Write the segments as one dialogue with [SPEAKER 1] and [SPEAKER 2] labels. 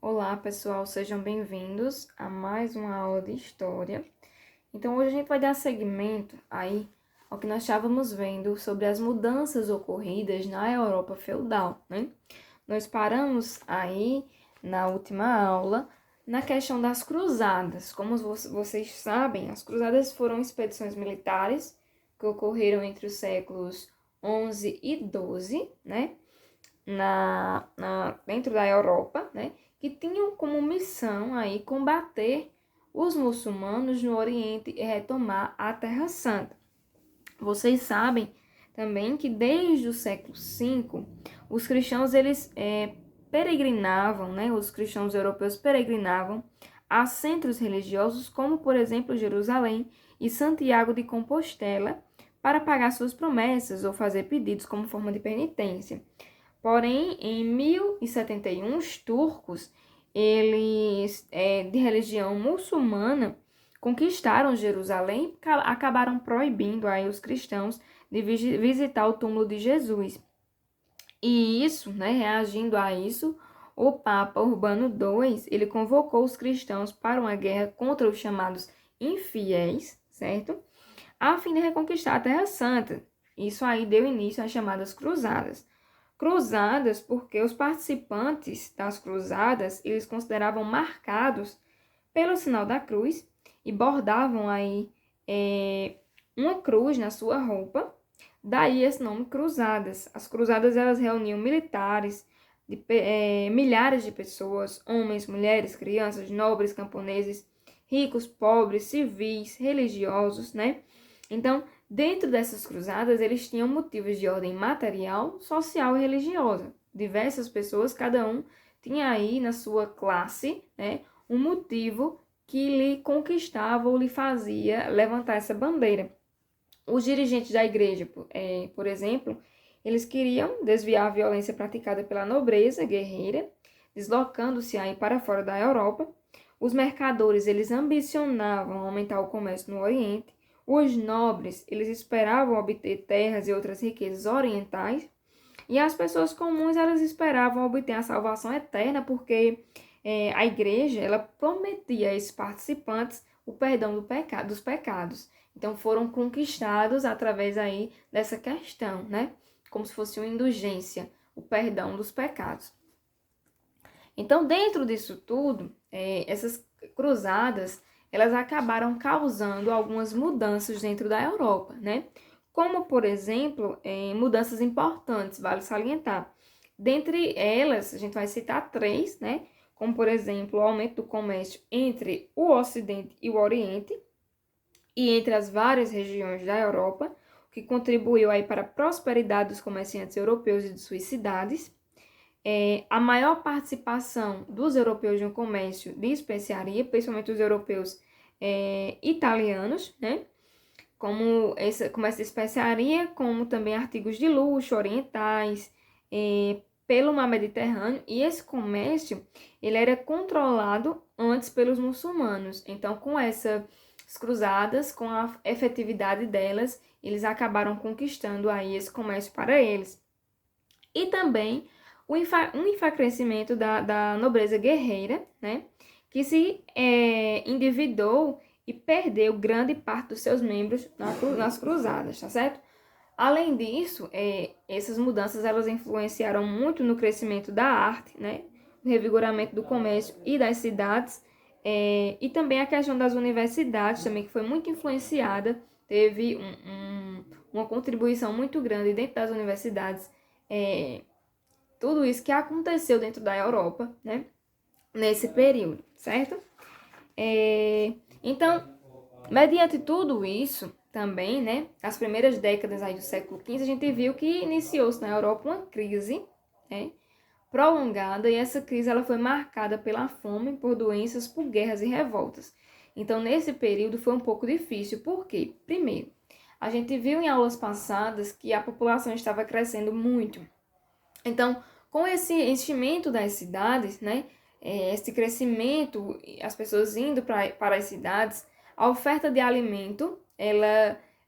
[SPEAKER 1] Olá, pessoal, sejam bem-vindos a mais uma aula de História. Então, hoje a gente vai dar seguimento aí ao que nós estávamos vendo sobre as mudanças ocorridas na Europa feudal, né? Nós paramos aí na última aula na questão das cruzadas. Como vocês sabem, as cruzadas foram expedições militares que ocorreram entre os séculos 11 e 12, né? Dentro da Europa, né? Que tinham como missão aí combater os muçulmanos no Oriente e retomar a Terra Santa. Vocês sabem também que desde o século V, os cristãos eles peregrinavam, né? Os cristãos europeus peregrinavam a centros religiosos como, por exemplo, Jerusalém e Santiago de Compostela para pagar suas promessas ou fazer pedidos como forma de penitência. Porém, em 1071, os turcos, eles, de religião muçulmana, conquistaram Jerusalém e acabaram proibindo aí os cristãos de visitar o túmulo de Jesus. E isso, né, reagindo a isso, o Papa Urbano II, ele convocou os cristãos para uma guerra contra os chamados infiéis, certo? A fim de reconquistar a Terra Santa. Isso aí deu início às chamadas cruzadas. Cruzadas porque os participantes das cruzadas, eles consideravam marcados pelo sinal da cruz e bordavam aí uma cruz na sua roupa, daí esse nome cruzadas. As cruzadas, elas reuniam militares, milhares de pessoas, homens, mulheres, crianças, nobres, camponeses, ricos, pobres, civis, religiosos, né? Então, dentro dessas cruzadas, eles tinham motivos de ordem material, social e religiosa. Diversas pessoas, cada um tinha aí na sua classe, né, um motivo que lhe conquistava ou lhe fazia levantar essa bandeira. Os dirigentes da igreja, por exemplo, eles queriam desviar a violência praticada pela nobreza guerreira, deslocando-se aí para fora da Europa. Os mercadores, eles ambicionavam aumentar o comércio no Oriente. Os nobres, eles esperavam obter terras e outras riquezas orientais. E as pessoas comuns, elas esperavam obter a salvação eterna, porque a igreja, ela prometia a esses participantes o perdão dos pecados. Então, foram conquistados através aí dessa questão, né? Como se fosse uma indulgência, o perdão dos pecados. Então, dentro disso tudo, essas cruzadas, elas acabaram causando algumas mudanças dentro da Europa, né? Como, por exemplo, mudanças importantes, vale salientar. Dentre elas, a gente vai citar três, né? Como, por exemplo, o aumento do comércio entre o Ocidente e o Oriente e entre as várias regiões da Europa, o que contribuiu aí para a prosperidade dos comerciantes europeus e de suas cidades. A maior participação dos europeus no comércio de especiaria, principalmente os europeus italianos, né? Como esse comércio de especiaria, como também artigos de luxo orientais, pelo mar Mediterrâneo, e esse comércio ele era controlado antes pelos muçulmanos. Então, com essas cruzadas, com a efetividade delas, eles acabaram conquistando aí esse comércio para eles. E também um enfraquecimento da nobreza guerreira, né, que se endividou e perdeu grande parte dos seus membros nas cruzadas, tá certo? Além disso, essas mudanças elas influenciaram muito no crescimento da arte, né, no revigoramento do comércio e das cidades, e também a questão das universidades também, que foi muito influenciada, teve uma contribuição muito grande dentro das universidades, tudo isso que aconteceu dentro da Europa, né, nesse período, certo? Então, mediante tudo isso, também, né, as primeiras décadas aí do século XV, a gente viu que iniciou-se na Europa uma crise, né, prolongada, e essa crise ela foi marcada pela fome, por doenças, por guerras e revoltas. Então, nesse período foi um pouco difícil, por quê? Primeiro, a gente viu em aulas passadas que a população estava crescendo muito. Então, com esse enchimento das cidades, né, esse crescimento, as pessoas indo para as cidades, a oferta de alimento,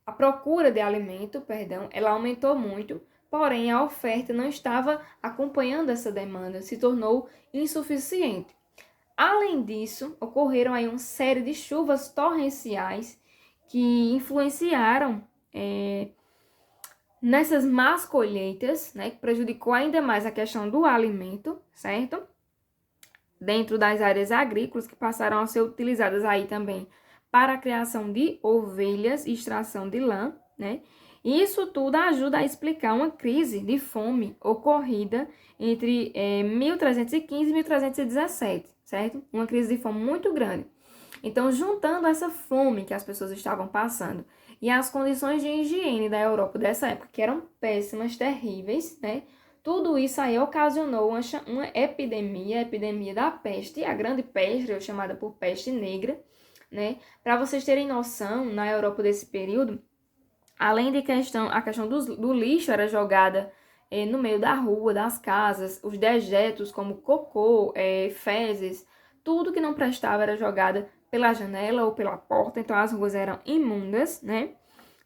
[SPEAKER 1] a procura de alimento, perdão, ela aumentou muito, porém a oferta não estava acompanhando essa demanda, se tornou insuficiente. Além disso, ocorreram aí uma série de chuvas torrenciais que influenciaram nessas más colheitas, né, que prejudicou ainda mais a questão do alimento, certo? Dentro das áreas agrícolas que passaram a ser utilizadas aí também para a criação de ovelhas e extração de lã, né? E isso tudo ajuda a explicar uma crise de fome ocorrida entre 1315 e 1317, certo? Uma crise de fome muito grande. Então, juntando essa fome que as pessoas estavam passando e as condições de higiene da Europa dessa época, que eram péssimas, terríveis, né? Tudo isso aí ocasionou uma epidemia, a epidemia da peste, a grande peste, chamada por peste negra, né? Para vocês terem noção, na Europa desse período, além de a questão do lixo era jogada no meio da rua, das casas, os dejetos como cocô, fezes, tudo que não prestava era jogada pela janela ou pela porta, então as ruas eram imundas, né?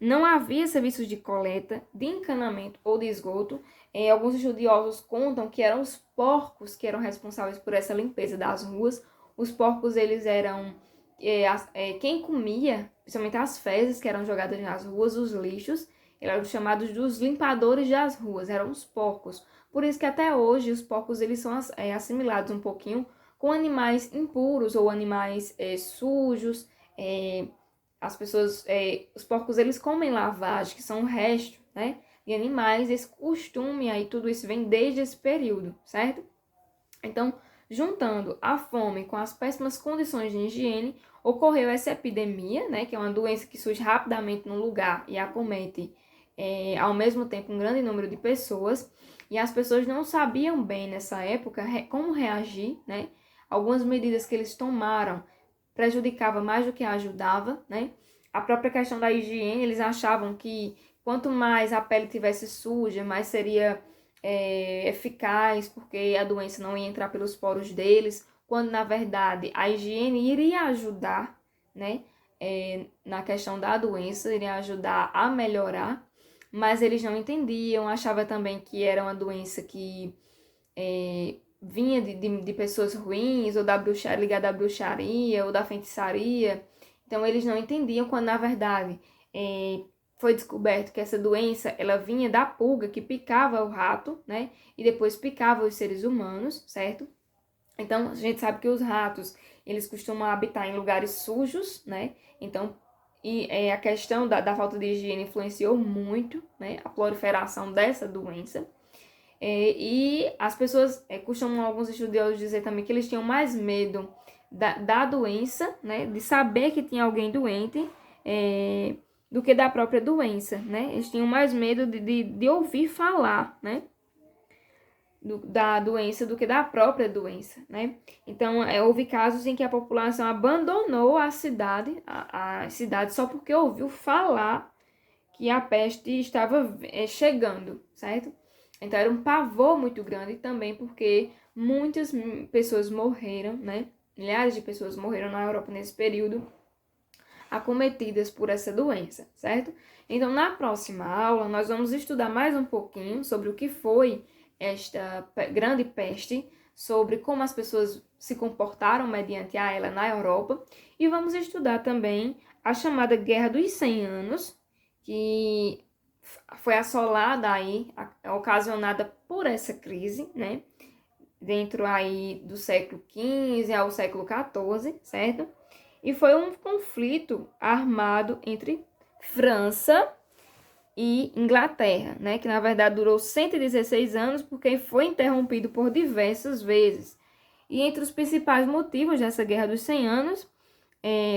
[SPEAKER 1] Não havia serviços de coleta, de encanamento ou de esgoto. Alguns estudiosos contam que eram os porcos que eram responsáveis por essa limpeza das ruas. Os porcos, eles eram quem comia, principalmente as fezes que eram jogadas nas ruas, os lixos, eles eram chamados dos limpadores das ruas, eram os porcos. Por isso que até hoje os porcos eles são assimilados um pouquinho com animais impuros ou animais sujos. As pessoas, os porcos eles comem lavagem, que são o resto, né, de animais. Esse costume aí, tudo isso vem desde esse período, certo? Então, juntando a fome com as péssimas condições de higiene, ocorreu essa epidemia, né, que é uma doença que surge rapidamente no lugar e acomete ao mesmo tempo um grande número de pessoas, e as pessoas não sabiam bem nessa época como reagir, né? Algumas medidas que eles tomaram prejudicava mais do que ajudava, né? A própria questão da higiene, eles achavam que quanto mais a pele tivesse suja, mais seria eficaz, porque a doença não ia entrar pelos poros deles, quando na verdade a higiene iria ajudar, né? Na questão da doença, iria ajudar a melhorar, mas eles não entendiam, achava também que era uma doença que vinha de pessoas ruins, ou da bruxaria, ligada à bruxaria, ou da feitiçaria. Então, eles não entendiam quando, na verdade, foi descoberto que essa doença, ela vinha da pulga que picava o rato, né? E depois picava os seres humanos, certo? Então, a gente sabe que os ratos, eles costumam habitar em lugares sujos, né? Então, a questão da falta de higiene influenciou muito, né? A proliferação dessa doença. E as pessoas costumam, alguns estudiosos, dizer também que eles tinham mais medo da doença, né, de saber que tinha alguém doente, do que da própria doença, né? Eles tinham mais medo de ouvir falar, né, da doença do que da própria doença, né? Então, houve casos em que a população abandonou a cidade só porque ouviu falar que a peste estava chegando, certo? Então era um pavor muito grande também, porque muitas pessoas morreram, né? Milhares de pessoas morreram na Europa nesse período, acometidas por essa doença, certo? Então, na próxima aula, nós vamos estudar mais um pouquinho sobre o que foi esta grande peste, sobre como as pessoas se comportaram mediante a ela na Europa, e vamos estudar também a chamada Guerra dos 100 Anos, que foi assolada aí, ocasionada por essa crise, né? Dentro aí do século XV ao século XIV, certo? E foi um conflito armado entre França e Inglaterra, né? Que na verdade durou 116 anos, porque foi interrompido por diversas vezes. E entre os principais motivos dessa Guerra dos 100 Anos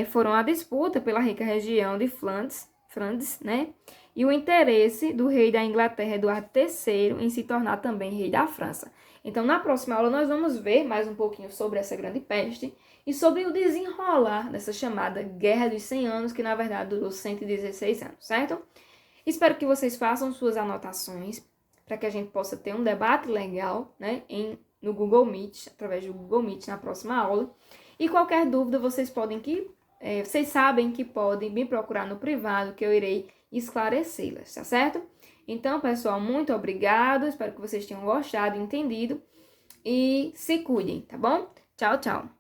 [SPEAKER 1] foram a disputa pela rica região de Flandres, né? E o interesse do rei da Inglaterra, Eduardo III, em se tornar também rei da França. Então, na próxima aula, nós vamos ver mais um pouquinho sobre essa grande peste e sobre o desenrolar dessa chamada Guerra dos 100 Anos, que na verdade durou 116 anos, certo? Espero que vocês façam suas anotações para que a gente possa ter um debate legal, né, no Google Meet, através do Google Meet na próxima aula. E qualquer dúvida, vocês sabem que podem me procurar no privado, que eu irei esclarecê-las, tá certo? Então, pessoal, muito obrigado, espero que vocês tenham gostado e entendido, e se cuidem, tá bom? Tchau, tchau!